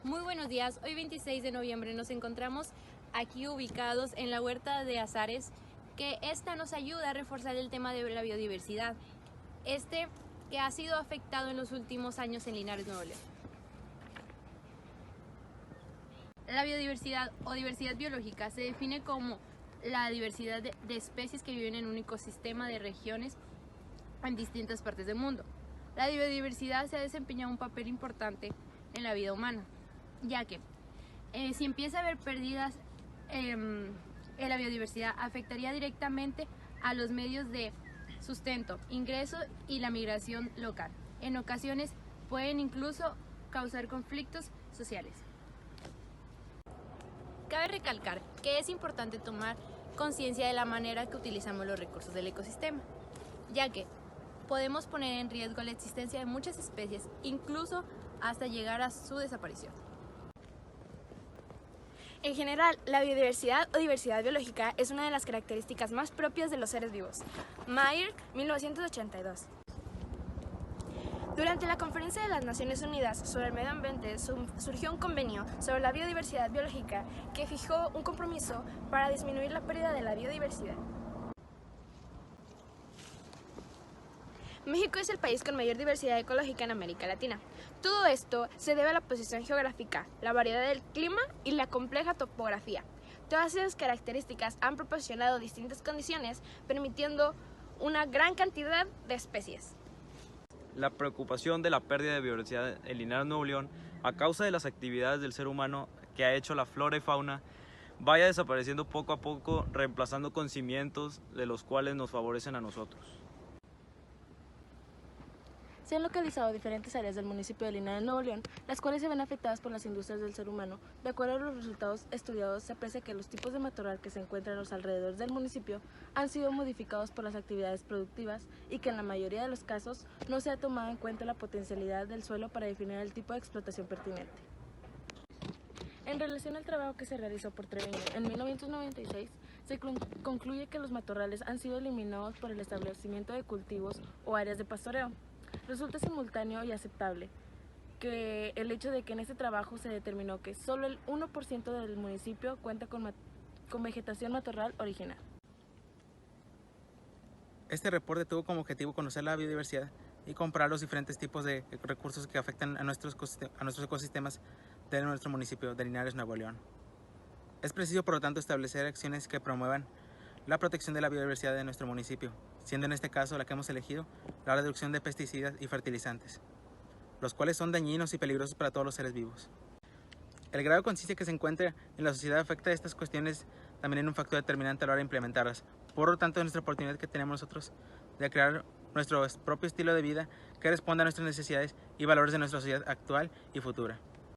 Muy buenos días, hoy 26 de noviembre nos encontramos aquí ubicados en la huerta de Azares, que esta nos ayuda a reforzar el tema de la biodiversidad, que ha sido afectado en los últimos años en Linares, Nuevo León. La biodiversidad o diversidad biológica se define como la diversidad de especies que viven en un ecosistema de regiones en distintas partes del mundo. La biodiversidad se ha desempeñado un papel importante en la vida humana, ya que si empieza a haber pérdidas en la biodiversidad, afectaría directamente a los medios de sustento, ingreso y la migración local. En ocasiones pueden incluso causar conflictos sociales. Cabe recalcar que es importante tomar conciencia de la manera que utilizamos los recursos del ecosistema, ya que podemos poner en riesgo la existencia de muchas especies, incluso hasta llegar a su desaparición. En general, la biodiversidad o diversidad biológica es una de las características más propias de los seres vivos. Mayer, 1982. Durante la Conferencia de las Naciones Unidas sobre el Medio Ambiente surgió un convenio sobre la biodiversidad biológica que fijó un compromiso para disminuir la pérdida de la biodiversidad. México es el país con mayor diversidad ecológica en América Latina. Todo esto se debe a la posición geográfica, la variedad del clima y la compleja topografía. Todas esas características han proporcionado distintas condiciones, permitiendo una gran cantidad de especies. La preocupación de la pérdida de biodiversidad en Linares, Nuevo León, a causa de las actividades del ser humano que ha hecho la flora y fauna, vaya desapareciendo poco a poco, reemplazando con cimientos de los cuales nos favorecen a nosotros. Se han localizado diferentes áreas del municipio de Linares, Nuevo León, las cuales se ven afectadas por las industrias del ser humano. De acuerdo a los resultados estudiados, se aprecia que los tipos de matorral que se encuentran en los alrededores del municipio han sido modificados por las actividades productivas y que en la mayoría de los casos no se ha tomado en cuenta la potencialidad del suelo para definir el tipo de explotación pertinente. En relación al trabajo que se realizó por Treviño en 1996, se concluye que los matorrales han sido eliminados por el establecimiento de cultivos o áreas de pastoreo. Resulta simultáneo y aceptable que el hecho de que en este trabajo se determinó que solo el 1% del municipio cuenta con vegetación matorral original. Este reporte tuvo como objetivo conocer la biodiversidad y comparar los diferentes tipos de recursos que afectan a nuestros ecosistemas de nuestro municipio de Linares, Nuevo León. Es preciso, por lo tanto, establecer acciones que promuevan la protección de la biodiversidad de nuestro municipio, siendo en este caso la que hemos elegido la reducción de pesticidas y fertilizantes, los cuales son dañinos y peligrosos para todos los seres vivos. El grado de conciencia que se encuentra en la sociedad afecta a estas cuestiones también en un factor determinante a la hora de implementarlas. Por lo tanto, es nuestra oportunidad que tenemos nosotros de crear nuestro propio estilo de vida que responda a nuestras necesidades y valores de nuestra sociedad actual y futura.